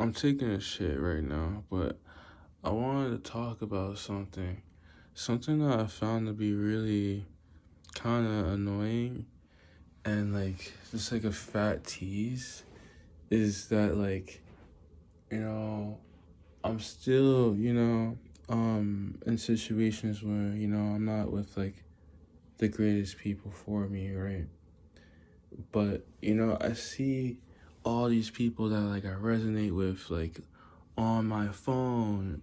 I'm taking a shit right now, but I wanted to talk about something that I found to be really kind of annoying and like just like a fat tease is that like, you know, I'm still, in situations where, I'm not with like the greatest people for me, right? But, I see all these people that like I resonate with like on my phone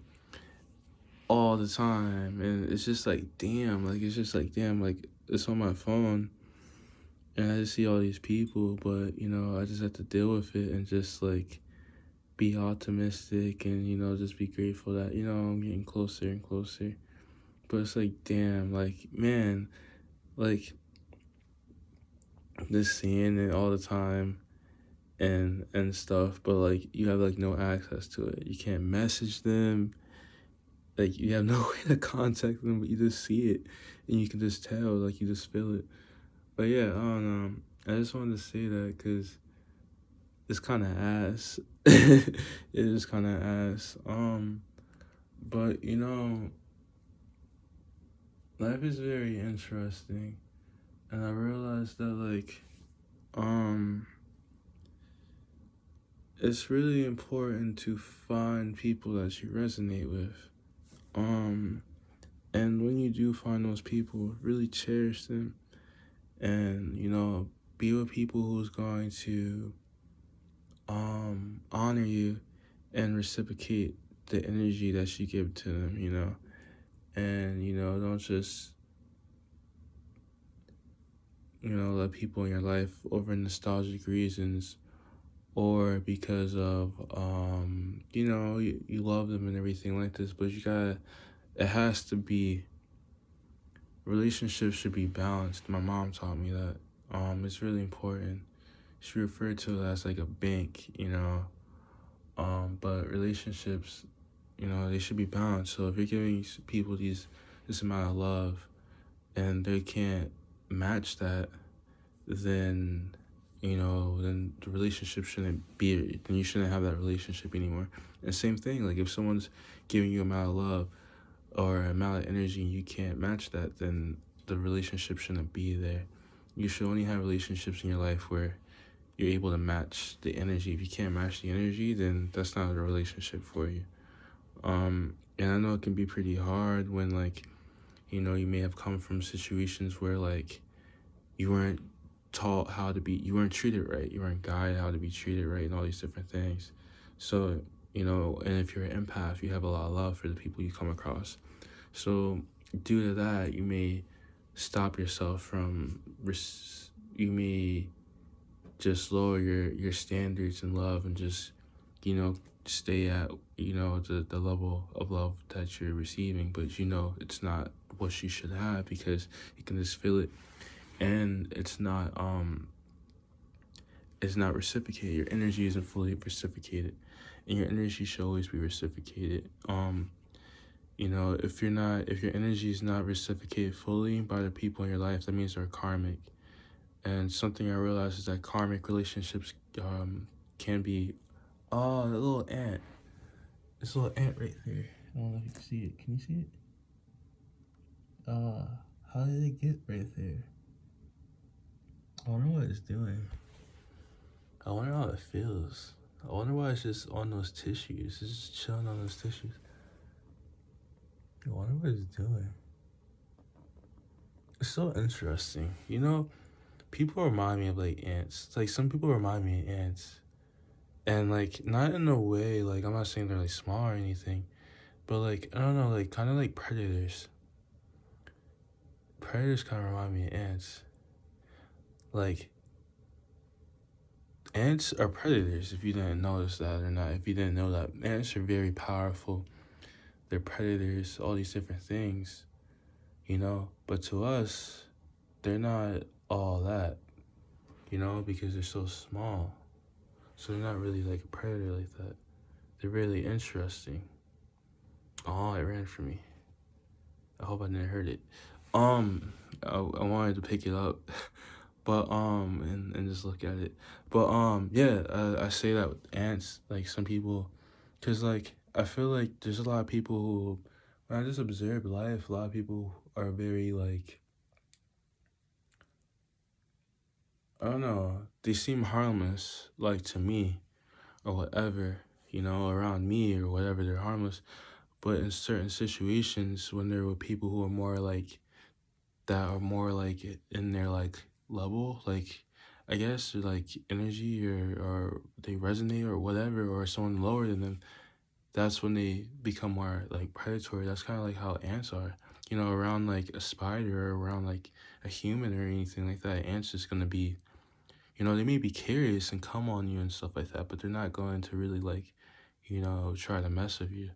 all the time, and it's just like damn, like it's on my phone and I just see all these people, but I just have to deal with it and just like be optimistic and just be grateful that I'm getting closer and closer. But it's like damn, like man, like just seeing it all the time and stuff, but like you have like no access to it, you can't message them, like you have no way to contact them, but you just see it and you can just tell, like you just feel it. But yeah, I don't know. I just wanted to say that because it's kind of ass. It is kind of ass. But life is very interesting, and I realized that like, um, it's really important to find people that you resonate with. Um, and when you do find those people, really cherish them, and be with people who's going to honor you and reciprocate the energy that you give to them, and don't just let people in your life over nostalgic reasons or because of you love them and everything like this, but it has to be, relationships should be balanced. My mom taught me that. It's really important. She referred to it as like a bank, but relationships, they should be balanced. So if you're giving people this amount of love and they can't match that, then then the relationship shouldn't be, then you shouldn't have that relationship anymore. And same thing, like if someone's giving you amount of love or amount of energy and you can't match that, then the relationship shouldn't be there. You should only have relationships in your life where you're able to match the energy. If you can't match the energy, then that's not a relationship for you. And I know it can be pretty hard when like, you may have come from situations where like you weren't taught how to be, you weren't treated right, you weren't guided how to be treated right, and all these different things. So, and if you're an empath, you have a lot of love for the people you come across. So, due to that, you may stop yourself from, you may just lower your standards in love and just, you know, stay at, the level of love that you're receiving, but it's not what you should have because you can just feel it, and it's not reciprocated. Your energy isn't fully reciprocated, and your energy should always be reciprocated. If your energy is not reciprocated fully by the people in your life, that means they're karmic. And something I realized is that karmic relationships can be, oh, that little ant. This little ant right there. I don't know if you can see it. Can you see it? How did it get right there? I wonder what it's doing. I wonder how it feels. I wonder why it's just on those tissues. It's just chilling on those tissues. I wonder what it's doing. It's so interesting. People remind me of like ants. Like some people remind me of ants. And like not in a way, like I'm not saying they're like small or anything, but like I don't know, like kind of like predators. Predators kind of remind me of ants. Like ants are predators, if you didn't notice that or not. If you didn't know that, ants are very powerful. They're predators, all these different things, But to us, they're not all that, because they're so small. So they're not really like a predator like that. They're really interesting. Oh, it ran from me. I hope I didn't hurt it. I wanted to pick it up, but and just look at it. But yeah, I say that with ants. Like some people Cause like I feel like there's a lot of people who, when I just observe life, a lot of people are very like, I don't know, they seem harmless, like to me or whatever, around me or whatever, they're harmless. But in certain situations, when they're with people who are more like that, are more like in their like level, like I guess like energy, or they resonate or whatever, or someone lower than them, that's when they become more like predatory. That's kind of like how ants are, around like a spider or around like a human or anything like that. Ants just gonna be, they may be curious and come on you and stuff like that, but they're not going to really like, try to mess with you,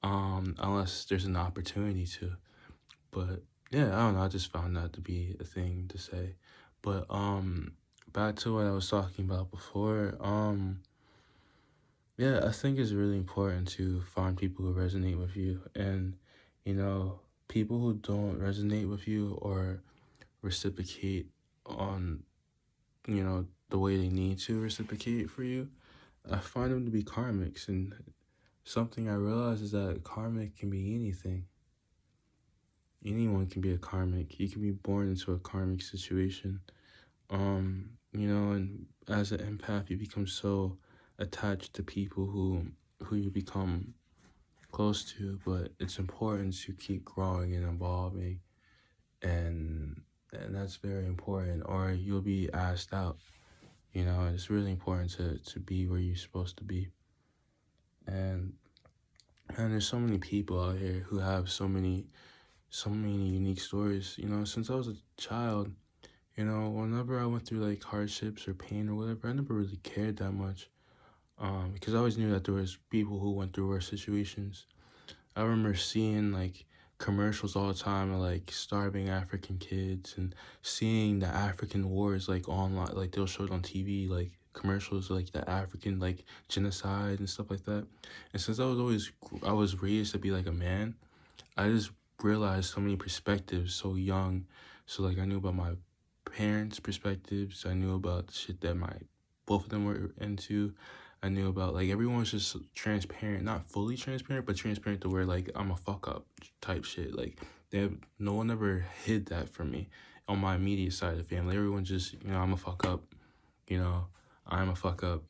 unless there's an opportunity to. But yeah, I don't know. I just found that to be a thing to say. But back to what I was talking about before. Yeah, I think it's really important to find people who resonate with you, and you know, people who don't resonate with you or reciprocate on, the way they need to reciprocate for you. I find them to be karmics, and something I realize is that karmic can be anything. Anyone can be a karmic. You can be born into a karmic situation. And as an empath, you become so attached to people who you become close to, but it's important to keep growing and evolving, and that's very important, or you'll be asked out. It's really important to be where you're supposed to be. And there's so many people out here who have so many unique stories. Since I was a child, whenever I went through like hardships or pain or whatever, I never really cared that much. Because I always knew that there was people who went through worse situations. I remember seeing like commercials all the time of like starving African kids, and seeing the African wars like online, like they'll show it on TV, like commercials like the African like genocide and stuff like that. And since I was raised to be like a man, I just realized so many perspectives so young. So like I knew about my parents' perspectives. I knew about the shit that my both of them were into. I knew about like everyone was just transparent, not fully transparent, but transparent to where like I'm a fuck up type shit. Like no one ever hid that from me on my immediate side of the family. Everyone just, I'm a fuck up, you know, I'm a fuck up,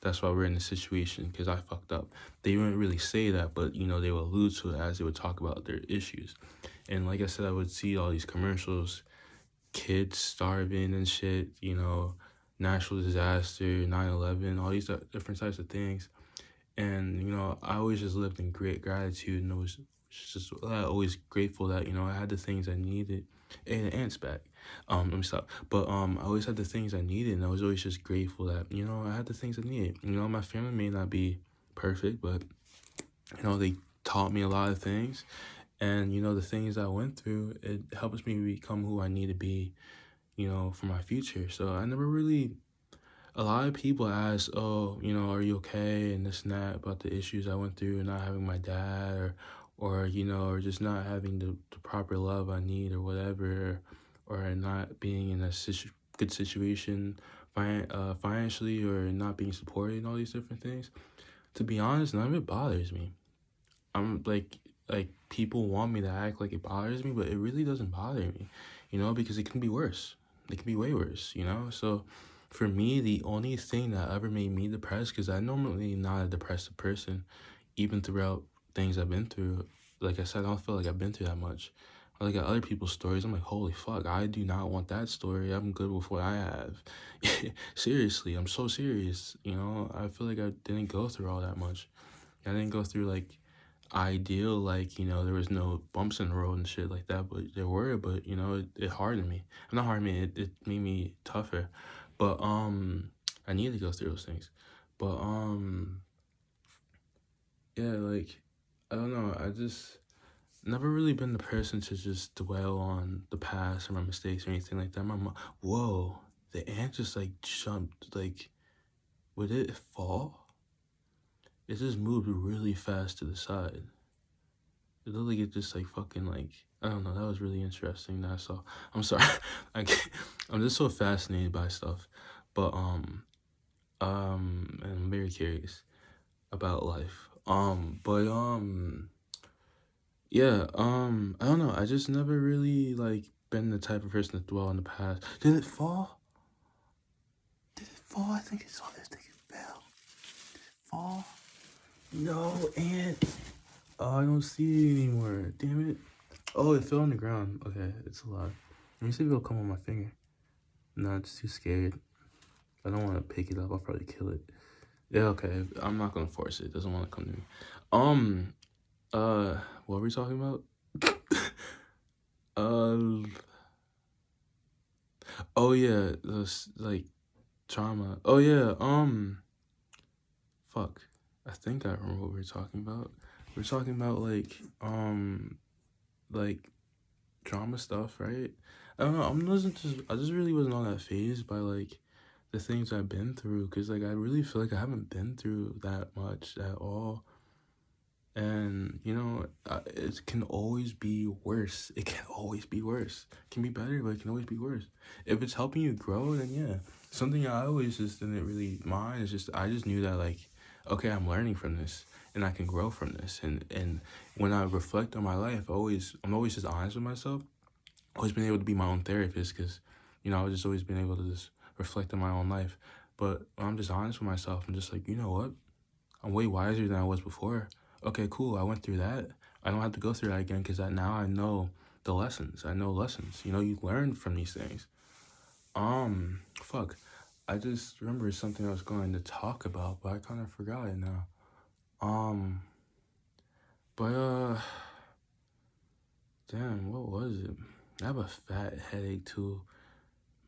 that's why we're in this situation, because I fucked up. They wouldn't really say that, but, they would allude to it as they would talk about their issues. And like I said, I would see all these commercials, kids starving and shit, natural disaster, 9/11, all these different types of things. And, I always just lived in great gratitude, and it was just always grateful that, I had the things I needed. And the ants back. Let me stop. But I always had the things I needed, and I was always just grateful that, I had the things I needed. My family may not be perfect, but, they taught me a lot of things. And, the things I went through, it helps me become who I need to be, for my future. So I never really, a lot of people ask, oh, are you okay, and this and that, about the issues I went through and not having my dad, or just not having the proper love I need or whatever, or not being in a good situation financially, or not being supported and all these different things. To be honest, none of it bothers me. I'm like people want me to act like it bothers me, but it really doesn't bother me, because it can be worse. It can be way worse, So for me, the only thing that ever made me depressed, because I normally not a depressive person, even throughout things I've been through. Like I said, I don't feel like I've been through that much. I look at other people's stories, I'm like, holy fuck, I do not want that story. I'm good with what I have. Seriously, I'm so serious. I feel like I didn't go through all that much. I didn't go through like ideal, like, there was no bumps in the road and shit like that, but there were, but it hardened me. Not hardened me, it made me tougher. But I need to go through those things. But yeah, like, I don't know, I just never really been the person to just dwell on the past or my mistakes or anything like that. My mom, whoa, the ant just like jumped, like, would it fall? It just moved really fast to the side. It looked like it just like fucking like, I don't know. That was really interesting. That I saw. I'm sorry. I'm just so fascinated by stuff, but and I'm very curious. about life. Yeah, I don't know. I just never really like been the type of person to dwell in the past. Did it fall? Did it fall? I think it saw this thing. It fell. Fall? No, and oh, I don't see it anymore. Damn it. Oh, it fell on the ground. Okay, it's alive. Let me see if it'll come on my finger. No, it's too scared. I don't want to pick it up. I'll probably kill it. Yeah, okay. I'm not gonna force it. It doesn't want to come to me. Um, what were we talking about? uh, oh yeah, this like trauma. Oh yeah, fuck. I think I remember what we were talking about. We are talking about like drama stuff, right? I don't know. I just really wasn't all that phased by like the things I've been through, because like I really feel like I haven't been through that much at all. And it can always be worse. It can always be worse. It can be better, but it can always be worse. If it's helping you grow, then yeah. Something I always just didn't really mind is just I just knew that like, okay, I'm learning from this and I can grow from this. And when I reflect on my life, I'm always just honest with myself. Always been able to be my own therapist, because I've just always been able to just reflect on my own life. But when I'm just honest with myself, I'm just like, you know what? I'm way wiser than I was before. Okay, cool. I went through that. I don't have to go through that again, because now I know the lessons. I know lessons. You learn from these things. Fuck. I just remember something I was going to talk about, but I kind of forgot it now. Um, but damn, what was it? I have a fat headache too.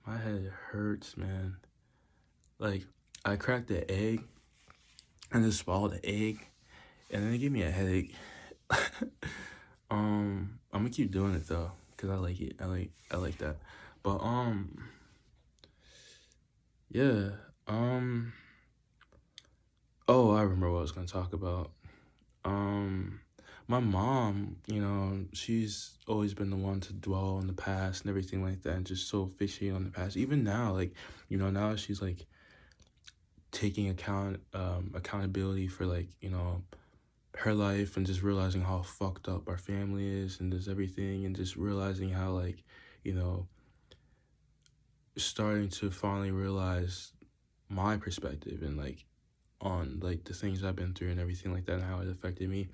My head hurts, man. Like, I cracked the egg and just swallowed the egg, and then it gave me a headache. I'm gonna keep doing it though, cause I like it. I like that. But yeah. Um. Oh, I remember what I was gonna talk about. Um, my mom, she's always been the one to dwell on the past and everything like that, and just so fixated on the past. Even now, like, now she's like taking accountability for like her life, and just realizing how fucked up our family is and just everything, and just realizing how like you know starting to finally realize my perspective and like on like the things I've been through and everything like that, and how it affected me.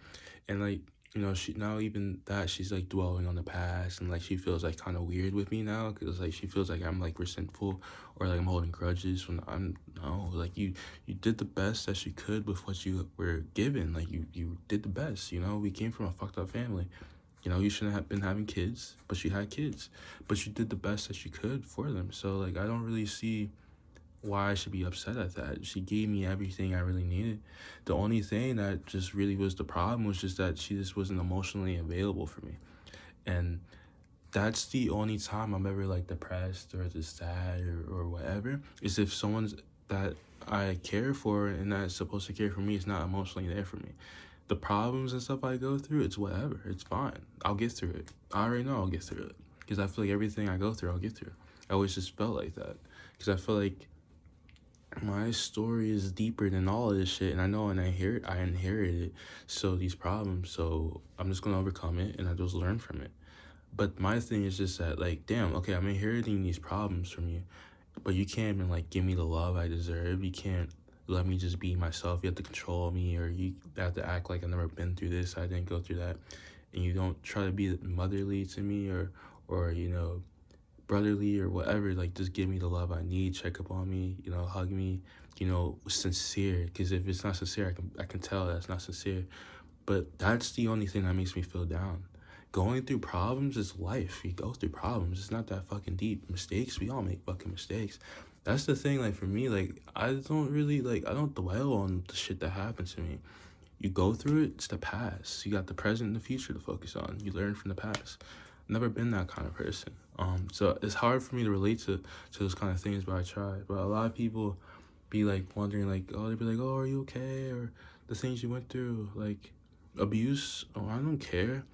And like she now, even that, she's like dwelling on the past, and like she feels like kind of weird with me now, because like she feels like I'm like resentful, or like I'm holding grudges when I'm no, like you did the best that you could with what you were given. Like you did the best. We came from a fucked up family. You shouldn't have been having kids, but you had kids, but you did the best that you could for them. So like I don't really see why I should be upset at that. She gave me everything I really needed. The only thing that just really was the problem was just that she just wasn't emotionally available for me. And that's the only time I'm ever like depressed or just sad or whatever, is if someone's that I care for and that's supposed to care for me is not emotionally there for me. The problems and stuff I go through, it's whatever. It's fine. I'll get through it. I already know I'll get through it, because I feel like everything I go through, I'll get through. I always just felt like that, because I feel like my story is deeper than all of this shit, and I know, and I inherited so these problems, so I'm just gonna overcome it, and I just learn from it. But my thing is just that, like, damn, okay, I'm inheriting these problems from you, but you can't even like give me the love I deserve. You can't let me just be myself. You have to control me, or you have to act like I've never been through this, I didn't go through that, and you don't try to be motherly to me, or brotherly or whatever. Like, just give me the love I need, check up on me, hug me, sincere. Because if it's not sincere, I can tell that's not sincere. But that's the only thing that makes me feel down. Going through problems is life. You go through problems. It's not that fucking deep. Mistakes, we all make fucking mistakes. That's the thing. Like, for me, like, I don't dwell on the shit that happened to me. You go through it, it's the past. You got the present and the future to focus on. You learn from the past. Never been that kind of person. So it's hard for me to relate to those kind of things, but I try. But a lot of people be like wondering, like, oh, they'd be like, oh, are you okay? Or the things you went through, like abuse. Oh, I don't care.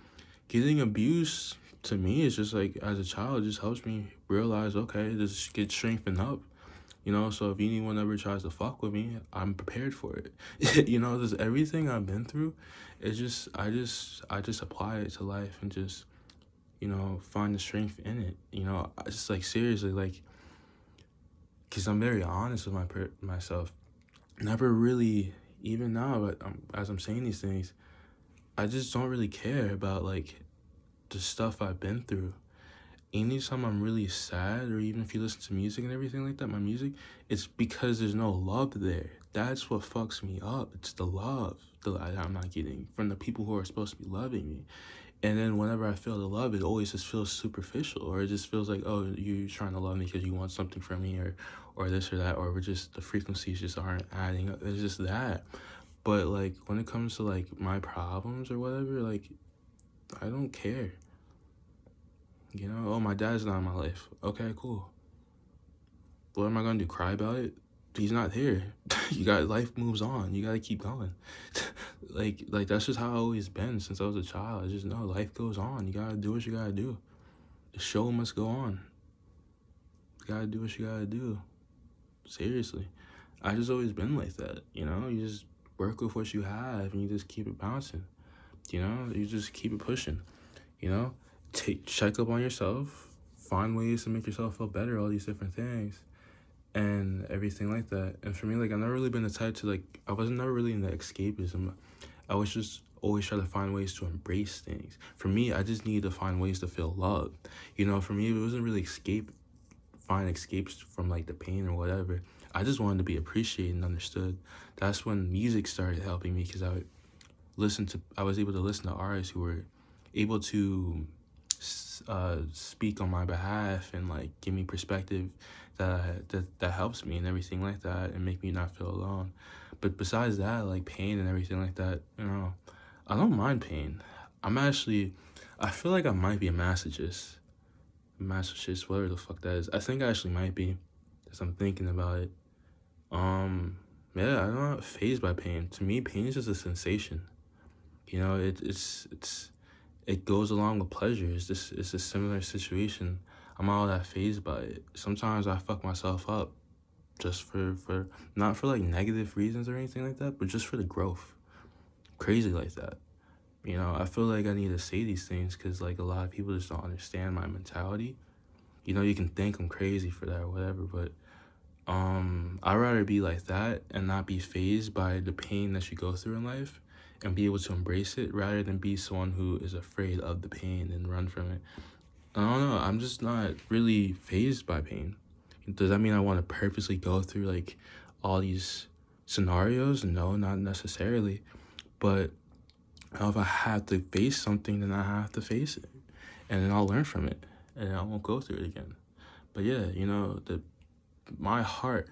Getting abuse to me is just like, as a child, it just helps me realize, okay, just get strengthened up. So if anyone ever tries to fuck with me, I'm prepared for it. Just everything I've been through, I just apply it to life and just, find the strength in it. I just like seriously, like, because I'm very honest with myself. Never really, even now, but as I'm saying these things, I just don't really care about like the stuff I've been through. Anytime I'm really sad, or even if you listen to music and everything like that, my music, it's because there's no love there. That's what fucks me up. It's the love that I'm not getting from the people who are supposed to be loving me. And then whenever I feel the love, it always just feels superficial, or it just feels like, oh, you're trying to love me because you want something from me, or this or that, or we're just, the frequencies just aren't adding up. It's just that. But like when it comes to like my problems or whatever, like I don't care. Oh, my dad's not in my life. Okay, cool. What am I gonna do? Cry about it? He's not here. Life moves on. You gotta keep going. like that's just how I've always been since I was a child. I just know life goes on. You gotta do what you gotta do. The show must go on. You gotta do what you gotta do. Seriously. I just always been like that, You just work with what you have and you just keep it bouncing. You just keep it pushing, you know? Check up on yourself, find ways to make yourself feel better, all these different things, and everything like that. And for me, like, I've never really been the type to, like, I was never really into escapism. I was just always trying to find ways to embrace things. For me, I just needed to find ways to feel loved. For me, it wasn't really find escapes from, like, the pain or whatever. I just wanted to be appreciated and understood. That's when music started helping me, because I was able to listen to artists who were able to speak on my behalf and like give me perspective that helps me and everything like that, and make me not feel alone. But besides that, like pain and everything like that, I don't mind pain. I feel like I might be a masochist, whatever the fuck that is. I think I actually might be, as I'm thinking about it. Yeah, I'm not fazed by pain. To me, pain is just a sensation. It goes along with pleasure. It's a similar situation. I'm not all that fazed by it. Sometimes I fuck myself up just for not for like negative reasons or anything like that, but just for the growth. Crazy like that. I feel like I need to say these things because like a lot of people just don't understand my mentality. You can think I'm crazy for that or whatever, but I'd rather be like that and not be fazed by the pain that you go through in life, and be able to embrace it, rather than be someone who is afraid of the pain and run from it. I don't know. I'm just not really fazed by pain. Does that mean I want to purposely go through like all these scenarios? No, not necessarily. But if I have to face something, then I have to face it, and then I'll learn from it, and I won't go through it again. But yeah, my heart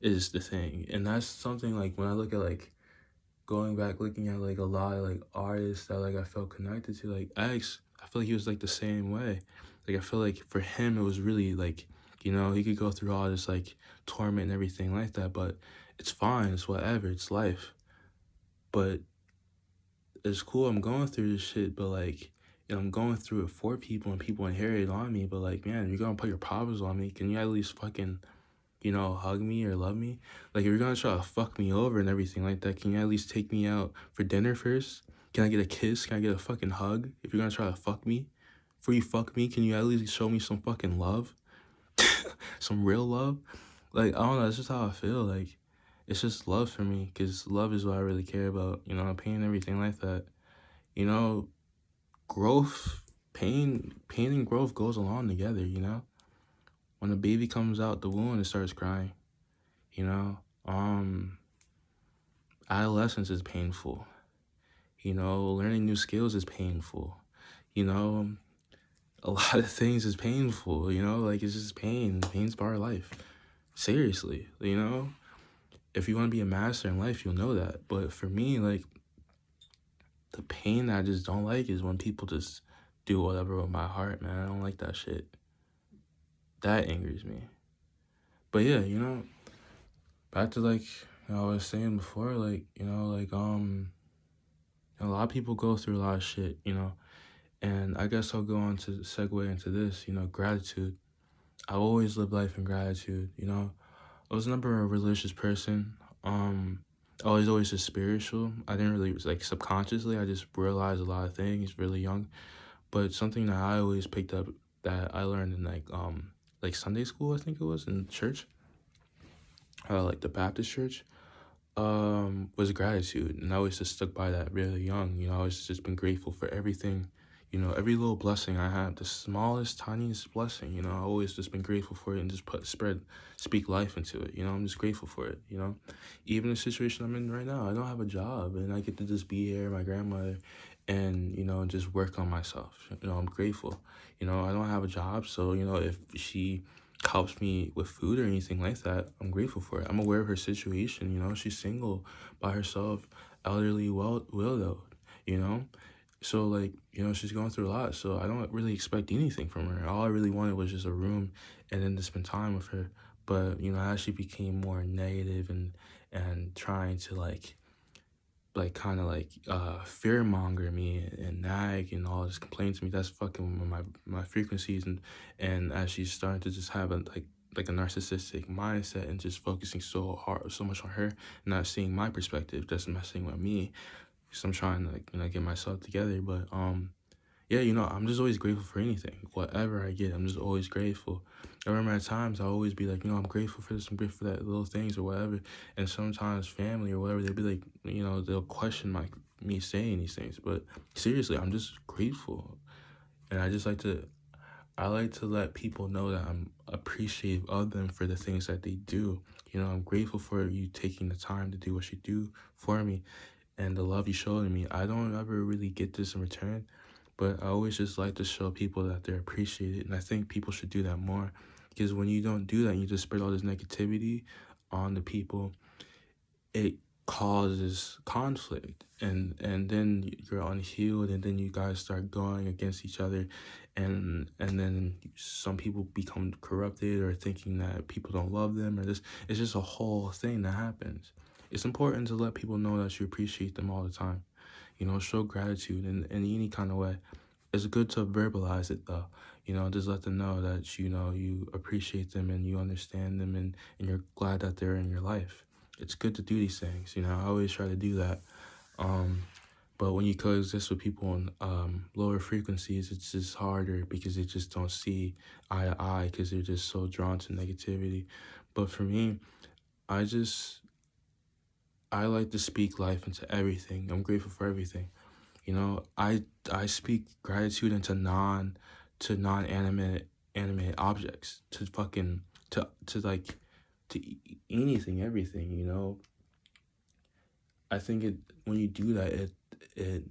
is the thing, and that's something like when I look at like going back, looking at like a lot of like artists that like I felt connected to, like X, I feel like he was like the same way. Like I feel like for him it was really like, he could go through all this like torment and everything like that, but it's fine, it's whatever, it's life. But it's cool, I'm going through this shit, but like, I'm going through it for people and people inherit it on me, but like, man, you're gonna put your problems on me, can you at least fucking hug me or love me? Like, if you're gonna try to fuck me over and everything like that, can you at least take me out for dinner first? Can I get a kiss? Can I get a fucking hug? If you're gonna try to fuck me, before you fuck me, can you at least show me some fucking love? Some real love? Like, I don't know, it's just how I feel. Like, it's just love for me, because love is what I really care about, pain and everything like that. Growth, pain and growth goes along together, When a baby comes out the womb, it starts crying. You know, um, adolescence is painful. Learning new skills is painful. You know, a lot of things is painful. Like it's just pain. Pain's part of life. Seriously, if you want to be a master in life, you'll know that. But for me, like the pain that I just don't like is when people just do whatever with my heart, man. I don't like that shit. That angers me. But yeah, back to like I was saying before, like, a lot of people go through a lot of shit, and I guess I'll go on to segue into this, gratitude. I always live life in gratitude, I was never a religious person. I was always just spiritual. I didn't really like subconsciously. I just realized a lot of things really young. But something that I always picked up that I learned in like Sunday school, I think it was in church, like the Baptist church, was gratitude, and I always just stuck by that really young. I always just been grateful for everything. Every little blessing I have, the smallest, tiniest blessing. I always just been grateful for it and just speak life into it. I'm just grateful for it. Even the situation I'm in right now, I don't have a job, and I get to just be here, my grandmother, and just work on myself. I'm grateful. I don't have a job, so if she helps me with food or anything like that, I'm grateful for it. I'm aware of her situation. She's single by herself, elderly, widowed. You know, so like she's going through a lot. So I don't really expect anything from her. All I really wanted was just a room and then to spend time with her. But as she became more negative and trying to like kind of like fear monger me and nag and all this complain to me, that's fucking with my frequencies. And as she's starting to just have a narcissistic mindset and just focusing so much on her, not seeing my perspective, that's messing with me, because I'm trying to get myself together. But yeah, I'm just always grateful for anything. Whatever I get, I'm just always grateful. I remember at times I always be like, I'm grateful for this, I'm grateful for that, little things or whatever. And sometimes family or whatever, they'll be like, they'll question me saying these things. But seriously, I'm just grateful. And I like to let people know that I'm appreciative of them for the things that they do. I'm grateful for you taking the time to do what you do for me and the love you show to me. I don't ever really get this in return, but I always just like to show people that they're appreciated. And I think people should do that more, because when you don't do that, you just spread all this negativity on the people, it causes conflict, and then you're unhealed, and then you guys start going against each other, and then some people become corrupted or thinking that people don't love them, or this. It's just a whole thing that happens. It's important to let people know that you appreciate them all the time. Show gratitude in any kind of way. It's good to verbalize it though. Just let them know that you appreciate them and you understand them, and you're glad that they're in your life. It's good to do these things. I always try to do that. Um, but when you coexist with people on lower frequencies, it's just harder because they just don't see eye to eye because they're just so drawn to negativity. But for me, I just I like to speak life into everything. I'm grateful for everything. I speak gratitude into non animate objects, to fucking to like anything, everything. I think it when you do that, it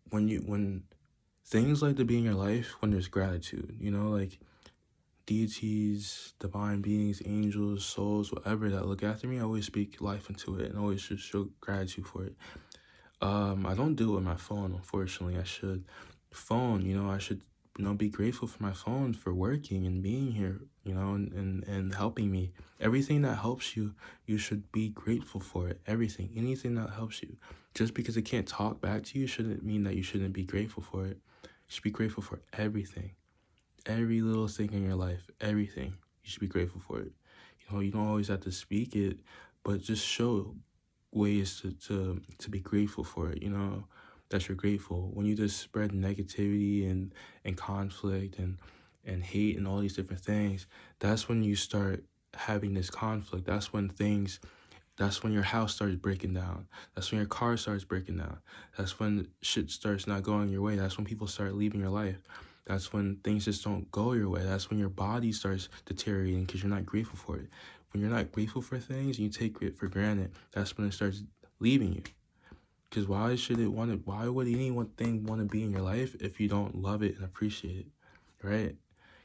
when things like to be in your life, when there's gratitude, like deities, divine beings, angels, souls, whatever that look after me, I always speak life into it and always just show gratitude for it. I don't do it with my phone, unfortunately. I should. Phone, I should, be grateful for my phone for working and being here, and helping me. Everything that helps you, you should be grateful for it. Everything, anything that helps you. Just because it can't talk back to you shouldn't mean that you shouldn't be grateful for it. You should be grateful for everything. Every little thing in your life, everything. You should be grateful for it. You don't always have to speak it, but just show ways to be grateful for it, that you're grateful. When you just spread negativity and conflict and hate and all these different things, that's when you start having this conflict. That's when your house starts breaking down. That's when your car starts breaking down. That's when shit starts not going your way. That's when people start leaving your life. That's when things just don't go your way. That's when your body starts deteriorating because you're not grateful for it. When you're not grateful for things and you take it for granted, that's when it starts leaving you. Because why would anything want to be in your life if you don't love it and appreciate it, right?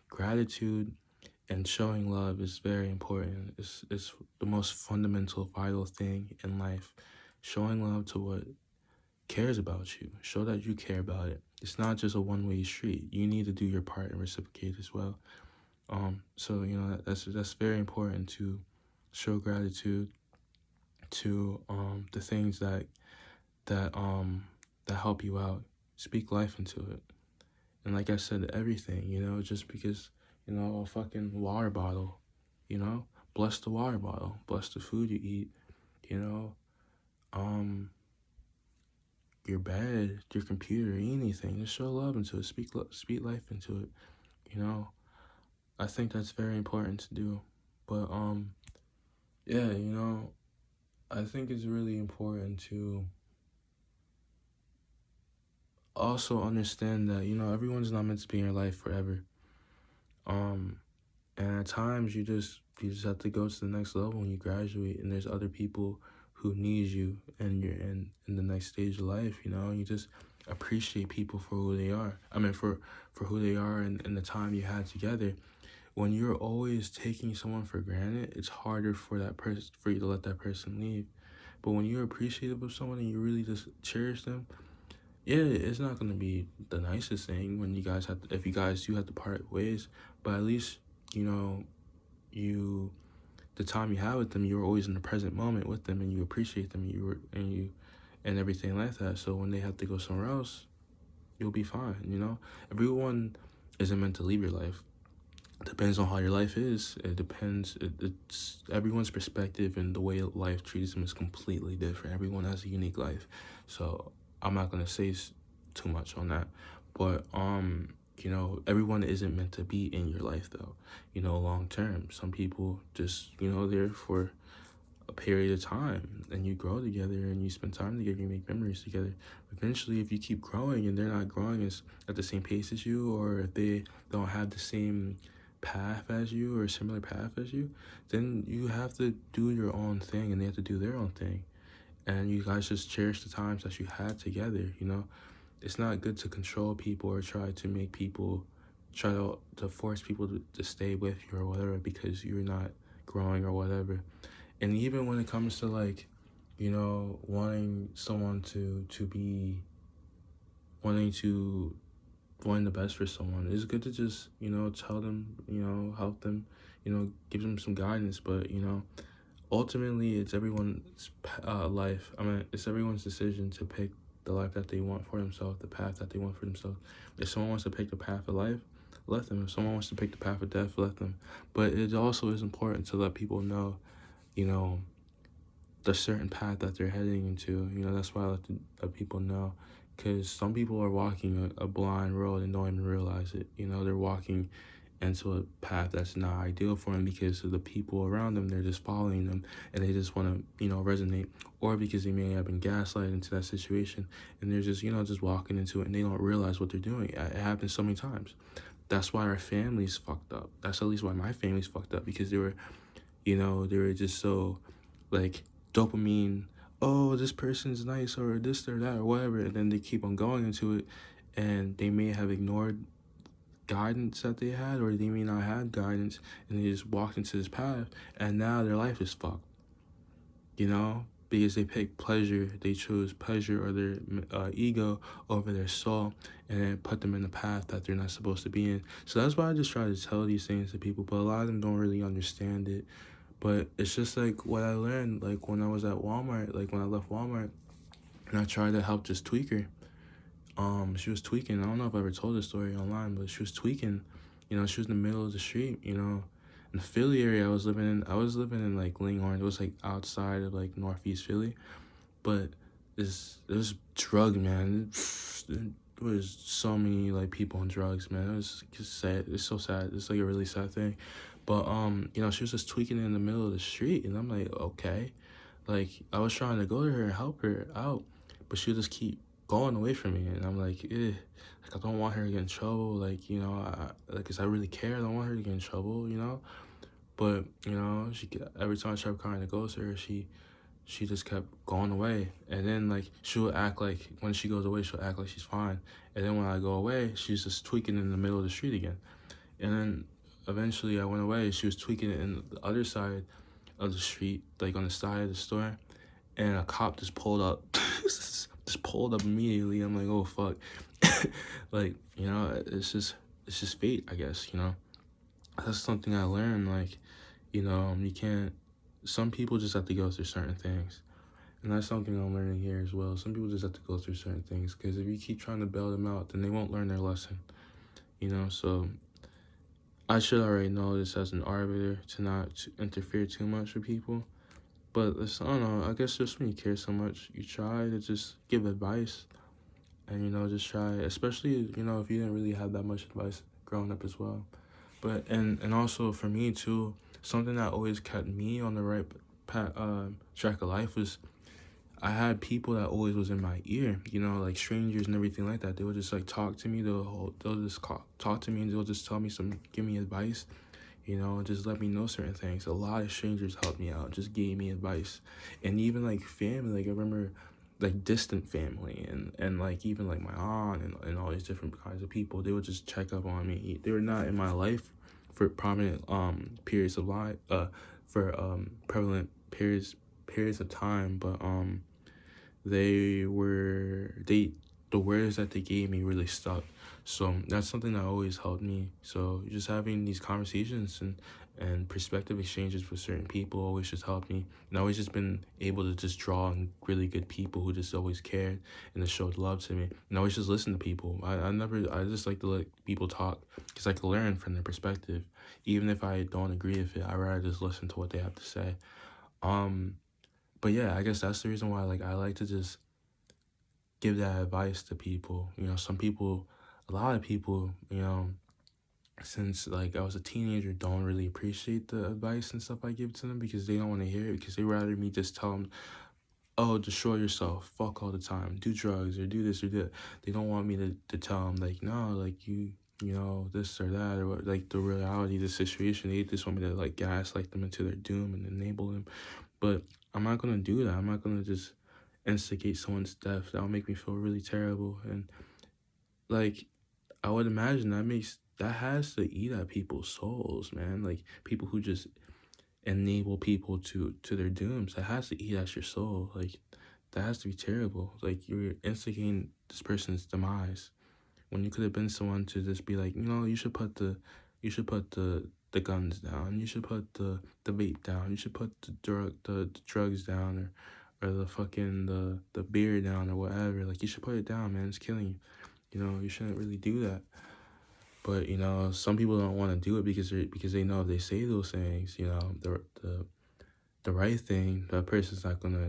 Gratitude and showing love is very important. It's the most fundamental, vital thing in life. Showing love to what cares about you. Show that you care about it. It's not just a one-way street. You need to do your part and reciprocate as well. So that's very important, to show gratitude to the things that help you out. Speak life into it. And like I said, everything, just because, a fucking water bottle, you know? Bless the water bottle, bless the food you eat, you know? Um, your bed, your computer, anything. Just show love into it. Speak life into it. You know, I think that's very important to do. But yeah, I think it's really important to also understand that everyone's not meant to be in your life forever. Um, and at times you just have to go to the next level when you graduate, and there's other people who need you, and you're in the next stage of life. You just appreciate people for who they are. I mean, for who they are and the time you had together. When you're always taking someone for granted, it's harder for you to let that person leave. But when you're appreciative of someone and you really just cherish them, yeah, it's not gonna be the nicest thing when if you guys do have to part ways. But at least you know you the time you have with them, you're always in the present moment with them, and you appreciate them. And everything like that. So when they have to go somewhere else, you'll be fine. Everyone isn't meant to leave your life. Depends on how your life is. It depends. It's everyone's perspective, and the way life treats them is completely different. Everyone has a unique life, so I'm not gonna say too much on that. But everyone isn't meant to be in your life though. Long term. Some people just there for a period of time, and you grow together and you spend time together. You make memories together. Eventually, if you keep growing and they're not growing at the same pace as you, or if they don't have the same path as you or similar path as you, then you have to do your own thing and they have to do their own thing. And you guys just cherish the times that you had together. It's not good to control people or try to force people to stay with you or whatever because you're not growing or whatever. And even when it comes to wanting someone to be wanting the best for someone, it's good to just tell them, help them, give them some guidance. But ultimately it's everyone's life. I mean, it's everyone's decision to pick the life that they want for themselves, the path that they want for themselves. If someone wants to pick the path of life, let them. If someone wants to pick the path of death, let them. But it also is important to let people know, you know the certain path that they're heading into. That's why I let people know, because some people are walking a blind road and don't even realize it. They're walking into a path that's not ideal for them because of the people around them. They're just following them, and they just want to resonate, or because they may have been gaslighted into that situation, and they're just walking into it, and they don't realize what they're doing. It happens so many times. That's why our family's fucked up. That's at least why my family's fucked up, because they were just so like dopamine. Oh, this person's nice, or this or that or whatever, and then they keep on going into it, and they may have ignored guidance that they had, or they may not have guidance, and they just walked into this path, and now their life is fucked. Because they picked pleasure, they chose pleasure or their ego over their soul, and then put them in the path that they're not supposed to be in. So that's why I just try to tell these things to people, but a lot of them don't really understand it. But it's just like what I learned, like when I was at Walmart, like when I left Walmart, and I tried to help this tweaker. She was tweaking. I don't know if I ever told this story online, but she was tweaking. She was in the middle of the street. In the Philly area I was living in like Linghorn. It was like outside of like Northeast Philly, but this drug, man. There was so many like people on drugs, man. It was just sad. It's so sad. It's like a really sad thing. But she was just tweaking in the middle of the street, and I'm like, okay. Like, I was trying to go to her and help her out, but she would just keep going away from me, and I'm like, like, I don't want her to get in trouble. Like, cause I really care. I don't want her to get in trouble. But every time I tried trying to go to her, she just kept going away, and then like she would act like when she goes away, she'll act like she's fine, and then when I go away, she's just tweaking in the middle of the street again, and then eventually I went away. She was tweaking it in the other side of the street, like on the side of the store, and a cop just pulled up, just pulled up immediately. I'm like, oh fuck, like it's just fate, I guess. That's something I learned. Like, you can't. Some people just have to go through certain things, and that's something I'm learning here as well. Some people just have to go through certain things, because if you keep trying to bail them out, then they won't learn their lesson. So I should already know this as an arbiter to not interfere too much with people. But I don't know. I guess just when you care so much, you try to just give advice, and just try. Especially if you didn't really have that much advice growing up as well. But and also for me too, something that always kept me on the right track of life was I had people that always was in my ear, like strangers and everything like that. They would just like talk to me. They'll just talk to me and they'll just give me advice, just let me know certain things. A lot of strangers helped me out, just gave me advice, and even like family. Like I remember, like distant family and like even like my aunt and all these different kinds of people. They would just check up on me. They were not in my life for prominent periods of life for prevalent periods of time, but the words that they gave me really stuck. So that's something that always helped me. So just having these conversations and perspective exchanges with certain people always just helped me. And I always just been able to just draw on really good people who just always cared and just showed love to me. And I always just listen to people. I just like to let people talk because I can learn from their perspective. Even if I don't agree with it, I rather just listen to what they have to say. Um, but yeah, I guess that's the reason why like I like to just give that advice to people. Some people, a lot of people, since like I was a teenager, don't really appreciate the advice and stuff I give to them because they don't want to hear it because they rather me just tell them, oh, destroy yourself, fuck all the time, do drugs or do this or that. They don't want me to tell them like, no, like this or that or what, like the reality of the situation. They just want me to like gaslight them into their doom and enable them. But I'm not gonna do that. I'm not gonna just instigate someone's death. That would make me feel really terrible. And like I would imagine that has to eat at people's souls, man. Like people who just enable people to their dooms. That has to eat at your soul. Like that has to be terrible. Like you're instigating this person's demise when you could have been someone to just be like, you should put the guns down. You should put the vape down. You should put the drugs down or the fucking the beer down or whatever. Like you should put it down, man. It's killing you. You shouldn't really do that. But some people don't want to do it because they know if they say those things, the right thing, that person's not gonna,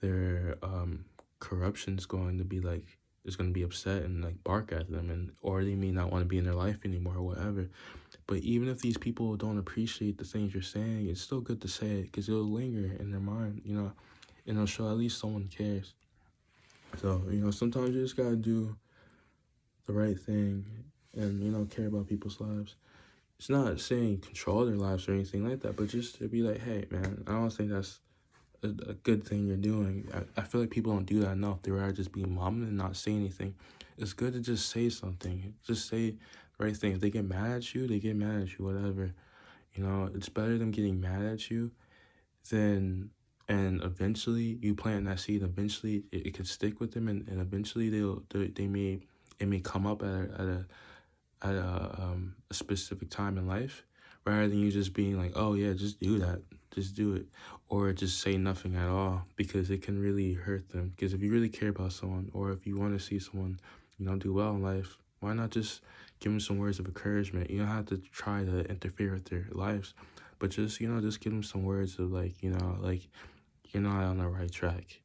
their corruption's going to be like is going to be upset and like bark at them, and or they may not want to be in their life anymore or whatever. But even if these people don't appreciate the things you're saying, it's still good to say it because it'll linger in their mind, and it'll show at least someone cares. So sometimes you just gotta do the right thing and care about people's lives. It's not saying control their lives or anything like that, but just to be like, hey man, I don't think that's a good thing you're doing. I feel like people don't do that enough. They rather just be mum and not say anything. It's good to just say something. Just say the right thing. If they get mad at you, they get mad at you, whatever. It's better than getting mad at you than, and eventually you plant that seed. Eventually it could stick with them, and eventually it may come up at a specific time in life, rather than you just being like, oh yeah, just do that, just do it, or just say nothing at all, because it can really hurt them. Because if you really care about someone, or if you want to see someone do well in life, why not just give them some words of encouragement? You don't have to try to interfere with their lives, but just just give them some words of like like you're not on the right track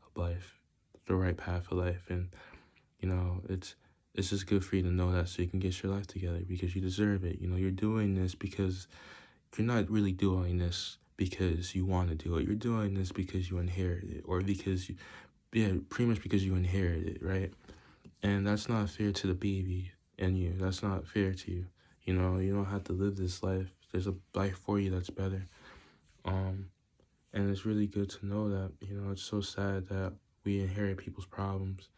of life, the right path of life. And it's just good for you to know that, so you can get your life together, because you deserve it. You're doing this because you're not really doing this because you want to do it. You're doing this because you inherit it, or because pretty much because you inherit it, right? And that's not fair to the baby in you. That's not fair to you. You don't have to live this life. There's a life for you that's better. And it's really good to know that. It's so sad that we inherit people's problems,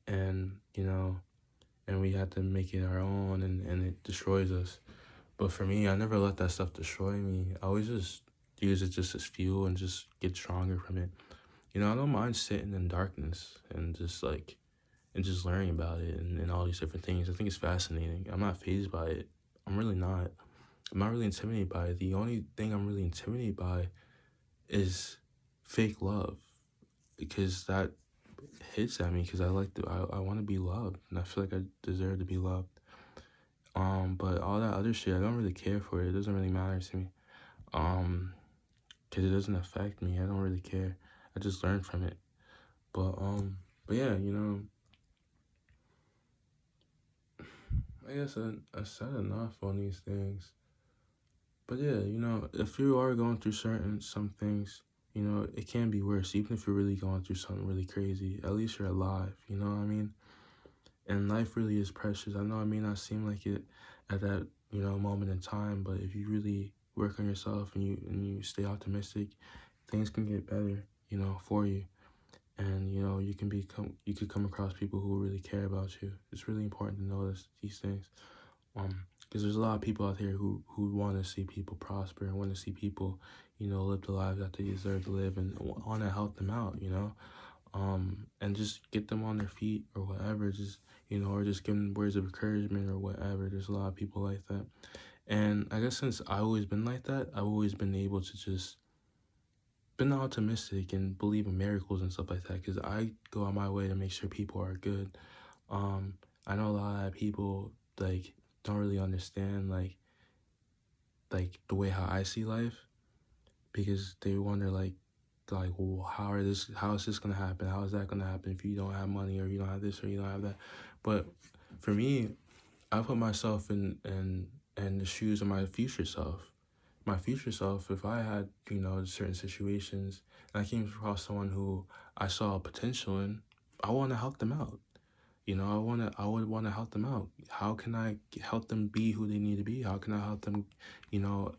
and and we have to make it our own, and it destroys us. But for me, I never let that stuff destroy me. I always just use it just as fuel and just get stronger from it. I don't mind sitting in darkness and just learning about it and all these different things. I think it's fascinating. I'm not fazed by it. I'm really not. I'm not really intimidated by it. The only thing I'm really intimidated by is fake love, because that hits at me, because I want to be loved, and I feel like I deserve to be loved. But all that other shit, I don't really care for it. It doesn't really matter to me. Um, cause it doesn't affect me. I don't really care. I just learn from it. But yeah, I guess I said enough on these things. But yeah, if you are going through some things, it can be worse. Even if you're really going through something really crazy, at least you're alive. You know what I mean? And life really is precious. I know it may not seem like it at that moment in time, but if you really work on yourself and you stay optimistic, things can get better. For you. And you could come across people who really care about you. It's really important to notice these things. Because there's a lot of people out here who want to see people prosper and want to see people, live the lives that they deserve to live and want to help them out, and just get them on their feet or whatever, just, or just give them words of encouragement or whatever. There's a lot of people like that. And I guess since I've always been like that, I've always been able to just been optimistic and believe in miracles and stuff like that because I go on my way to make sure people are good. I know a lot of people like don't really understand like the way how I see life because they wonder like well, how is this gonna happen? How is that gonna happen if you don't have money or you don't have this or you don't have that? But for me, I put myself in the shoes of my future self. My future self, if I had, certain situations and I came across someone who I saw potential in, I want to help them out. I would want to help them out. How can I help them be who they need to be? How can I help them, you know,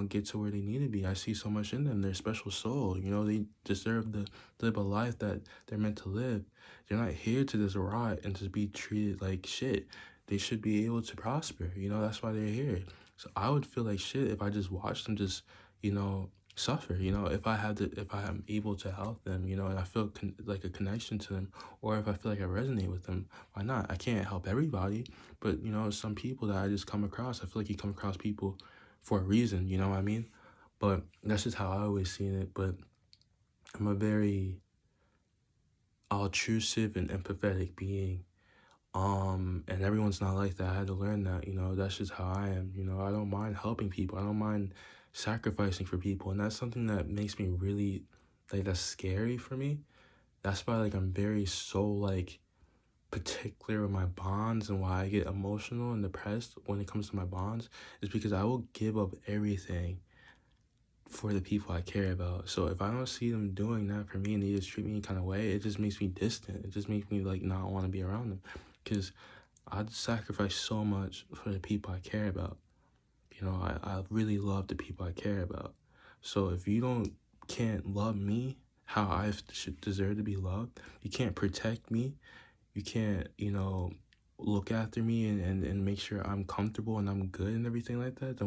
get to where they need to be? I see so much in them. They're special soul. They deserve to live a life that they're meant to live. They're not here to just rot and just be treated like shit. They should be able to prosper. That's why they're here. So I would feel like shit if I just watched them just, suffer. If I am able to help them, and I feel like a connection to them, or if I feel like I resonate with them, why not? I can't help everybody, but some people that I just come across, I feel like you come across people for a reason, you know what I mean? But that's just how I always seen it. But I'm a very altrusive and empathetic being. And everyone's not like that. I had to learn that, that's just how I am. I don't mind helping people. I don't mind sacrificing for people. And that's something that makes me really that's scary for me. That's why I'm very so particular with my bonds and why I get emotional and depressed when it comes to my bonds is because I will give up everything for the people I care about. So if I don't see them doing that for me and they just treat me any kind of way, it just makes me distant. It just makes me not want to be around them because I'd sacrifice so much for the people I care about. I really love the people I care about. So if you can't love me how I should deserve to be loved, you can't protect me, you can't, look after me and make sure I'm comfortable and I'm good and everything like that,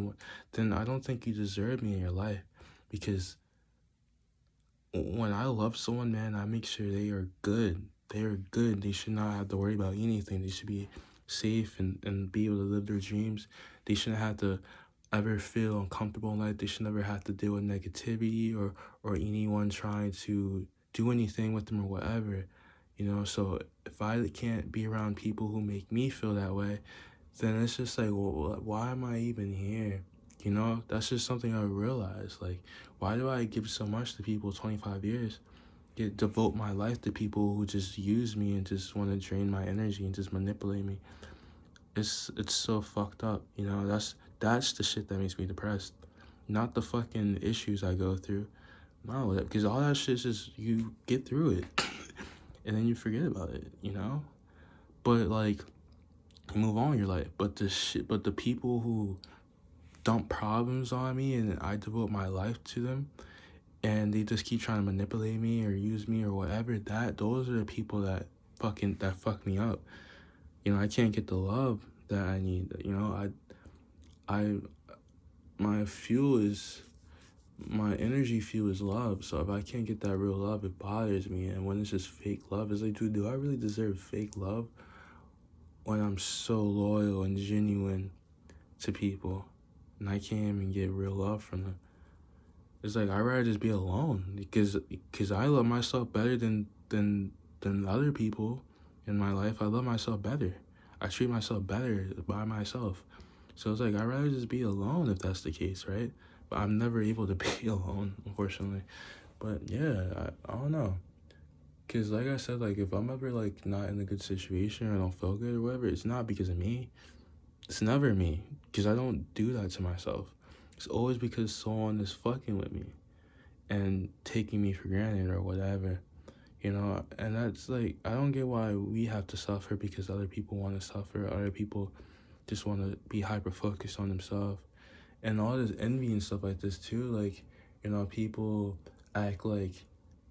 then I don't think you deserve me in your life. Because when I love someone, man, I make sure they are good. They are good. They should not have to worry about anything. They should be safe and be able to live their dreams. They shouldn't have to ever feel uncomfortable in life. They should never have to deal with negativity or anyone trying to do anything with them or whatever. So if I can't be around people who make me feel that way, then it's just like, well, why am I even here? That's just something I realized. Like, why do I give so much to people 25 years? Devote my life to people who just use me and just want to drain my energy and just manipulate me. It's so fucked up. That's the shit that makes me depressed. Not the fucking issues I go through. No, because all that shit's just, you get through it. And then you forget about it. But you move on with your life. But the people who dump problems on me and I devote my life to them and they just keep trying to manipulate me or use me or whatever, those are the people that fuck me up. I can't get the love that I need. I my energy fuel is love. So if I can't get that real love, it bothers me. And when it's just fake love, it's like, dude, do I really deserve fake love when I'm so loyal and genuine to people and I can't even get real love from them? It's like, I'd rather just be alone because I love myself better than other people in my life. I love myself better. I treat myself better by myself. So it's like, I'd rather just be alone if that's the case, right? But I'm never able to be alone, unfortunately. But yeah, I don't know. Because like I said, like if I'm ever like not in a good situation or I don't feel good or whatever, it's not because of me. It's never me. Because I don't do that to myself. It's always because someone is fucking with me and taking me for granted or whatever. You know, and that's like, I don't get why we have to suffer because other people want to suffer. Other people just want to be hyper focused on themselves. And all this envy and stuff like this too, like, you know, people act like,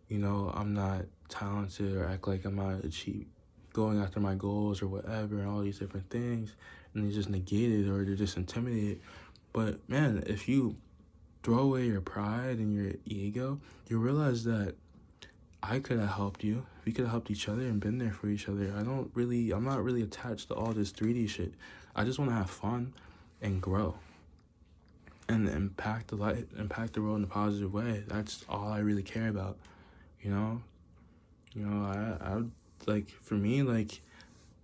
you know, I'm not talented or act like I'm not going after my goals or whatever and all these different things, and they just negate it or they're just intimidated. But man, if you throw away your pride and your ego, you realize that I could have helped you. We could have helped each other and been there for each other. I'm not really attached to all this 3D shit. I just want to have fun and grow and impact the world in a positive way. That's all I really care about, you know? I would, like, for me, like,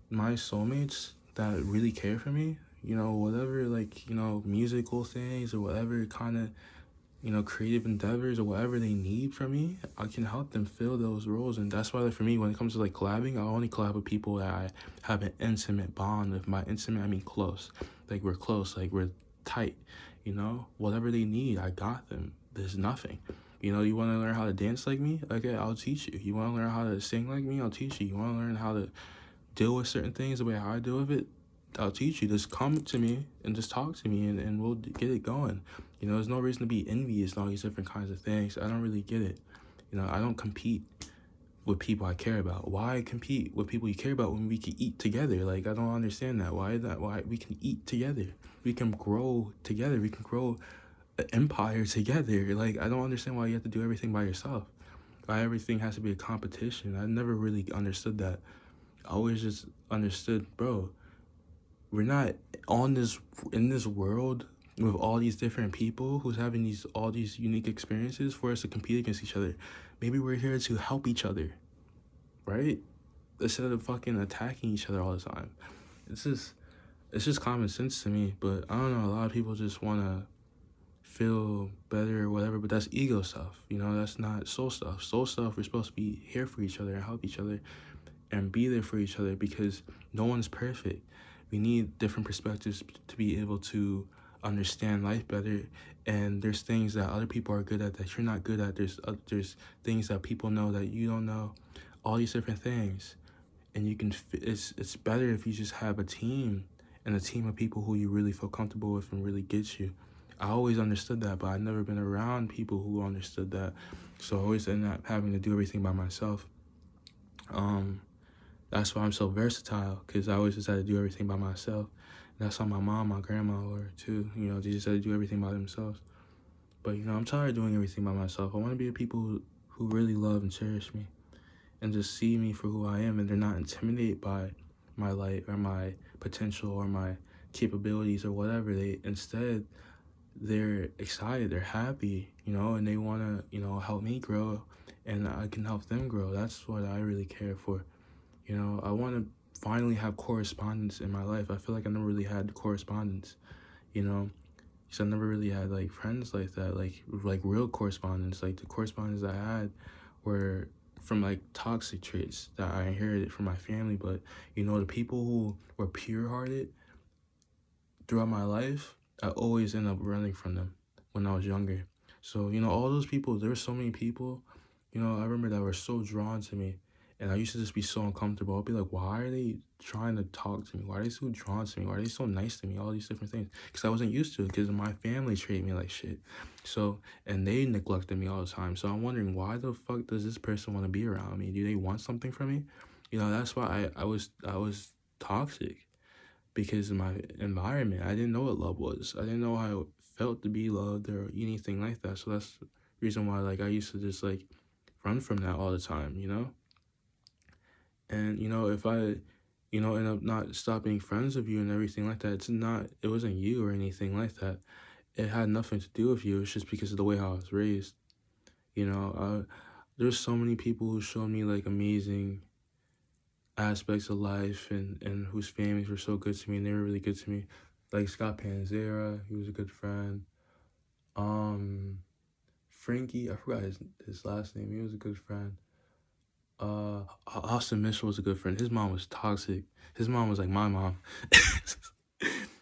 my soulmates that really care for me, you know, whatever, like, you know, musical things or whatever kind of, you know, creative endeavors or whatever they need from me, I can help them fill those roles. And that's why, like, for me, when it comes to, like, collabing, I only collab with people that I have an intimate bond with. By intimate, I mean close. Like, we're close, like, we're tight, you know? Whatever they need, I got them. There's nothing. You know, you want to learn how to dance like me? Okay, I'll teach you. You want to learn how to sing like me? I'll teach you. You want to learn how to deal with certain things the way I deal with it? I'll teach you. Just come to me and just talk to me, and we'll get it going. You know, there's no reason to be envious and all these different kinds of things. I don't really get it. You know, I don't compete with people I care about. Why compete with people you care about when we can eat together? Like, I don't understand that. Why we can eat together? We can grow together. We can grow an empire together. Like, I don't understand why you have to do everything by yourself. Why everything has to be a competition. I never really understood that. I always just understood, bro, we're not on this in this world with all these different people who's having all these unique experiences for us to compete against each other. Maybe we're here to help each other, right? Instead of fucking attacking each other all the time. It's just common sense to me, but I don't know, a lot of people just wanna feel better or whatever, but that's ego stuff, you know, that's not soul stuff. Soul stuff, we're supposed to be here for each other and help each other and be there for each other because no one's perfect. We need different perspectives to be able to understand life better. And there's things that other people are good at that you're not good at. There's things that people know that you don't know. All these different things, and you can. It's better if you just have a team and a team of people who you really feel comfortable with and really get you. I always understood that, but I've never been around people who understood that, so I always end up having to do everything by myself. Um, that's why I'm so versatile, because I always just had to do everything by myself. And that's how my mom, my grandma were too. You know, they just had to do everything by themselves. But, you know, I'm tired of doing everything by myself. I want to be with people who really love and cherish me and just see me for who I am, and they're not intimidated by my light or my potential or my capabilities or whatever. They're excited, they're happy, you know, and they want to, you know, help me grow and I can help them grow. That's what I really care for. You know, I want to finally have correspondence in my life. I feel like I never really had correspondence, you know, because I never really had like friends like that, like real correspondence. Like the correspondence I had were from like toxic traits that I inherited from my family. But you know, the people who were pure-hearted throughout my life, I always end up running from them when I was younger. So, you know, all those people, there were so many people, you know, I remember that were so drawn to me. And I used to just be so uncomfortable. I'd be like, why are they trying to talk to me? Why are they so drawn to me? Why are they so nice to me? All these different things. Because I wasn't used to it, because my family treated me like shit. So, and they neglected me all the time. So I'm wondering, why the fuck does this person want to be around me? Do they want something from me? You know, that's why I was toxic, because of my environment. I didn't know what love was. I didn't know how it felt to be loved or anything like that. So that's the reason why, like, I used to just like run from that all the time, you know? And you know, if I, you know, end up not stopping friends with you and everything like that, it wasn't you or anything like that. It had nothing to do with you. It's just because of the way how I was raised. You know, there's so many people who showed me like amazing aspects of life and whose families were so good to me and they were really good to me. Like Scott Panzera, he was a good friend. Um, Frankie, I forgot his last name. He was a good friend. Austin Mitchell was a good friend. His mom was toxic. His mom was like my mom.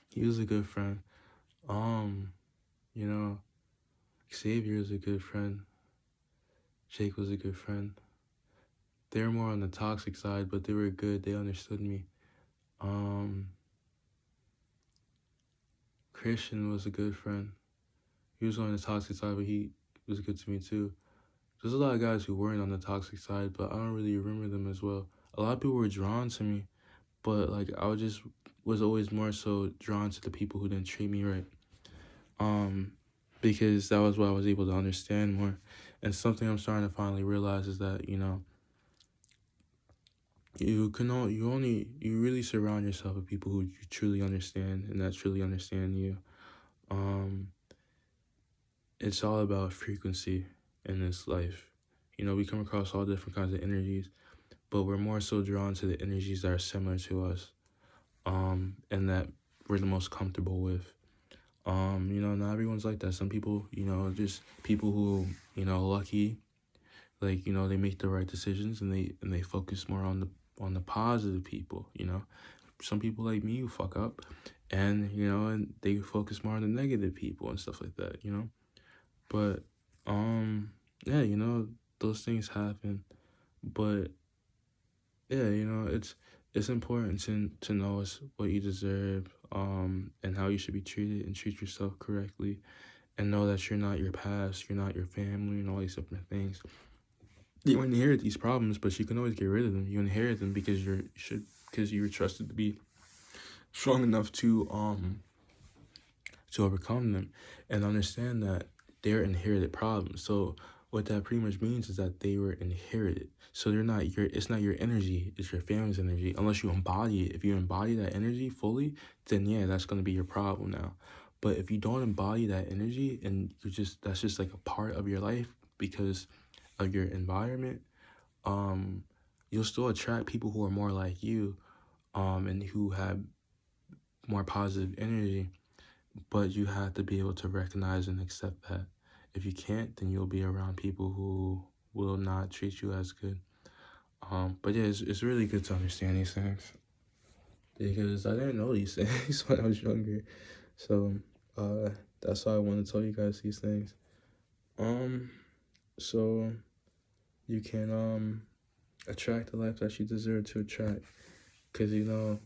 He was a good friend. You know, Xavier is a good friend. Jake was a good friend. They were more on the toxic side, but they were good. They understood me. Christian was a good friend. He was on the toxic side, but he was good to me too. There's a lot of guys who weren't on the toxic side, but I don't really remember them as well. A lot of people were drawn to me, but like was always more so drawn to the people who didn't treat me right. Because that was what I was able to understand more. And something I'm starting to finally realize is that, you know, you really surround yourself with people who you truly understand and that truly understand you. It's all about frequency in this life. You know, we come across all different kinds of energies, but we're more so drawn to the energies that are similar to us, and that we're the most comfortable with. You know, not everyone's like that. Some people, you know, just people who, you know, lucky, like, you know, they make the right decisions and they focus more on the positive people, you know. Some people like me who fuck up and, you know, and they focus more on the negative people and stuff like that, you know. But yeah, you know, those things happen. But yeah, you know, it's important to know what you deserve, and how you should be treated and treat yourself correctly, and know that you're not your past, you're not your family, and all these different things. You inherit these problems, but you can always get rid of them. You inherit them because you were trusted to be strong enough to overcome them, and understand that they're inherited problems. So what that pretty much means is that they were inherited. So it's not your energy, it's your family's energy. Unless you embody it. If you embody that energy fully, then yeah, that's gonna be your problem now. But if you don't embody that energy and that's just like a part of your life because of your environment, you'll still attract people who are more like you, and who have more positive energy. But you have to be able to recognize and accept that. If you can't, then you'll be around people who will not treat you as good. But yeah, it's really good to understand these things because I didn't know these things when I was younger. So that's why I want to tell you guys these things. So you can attract the life that you deserve to attract. Cause you know,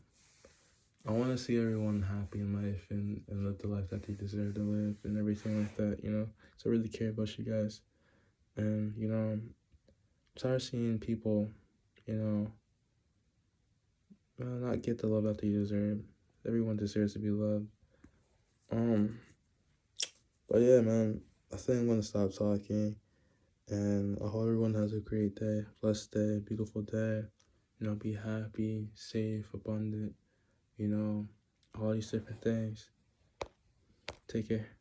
I want to see everyone happy in life and live the life that they deserve to live and everything like that, you know? So I really care about you guys. And, you know, I'm tired of seeing people, you know, not get the love that they deserve. Everyone deserves to be loved. But yeah, man, I think I'm going to stop talking. And I hope everyone has a great day, blessed day, beautiful day. You know, be happy, safe, abundant, you know, all these different things. Take care.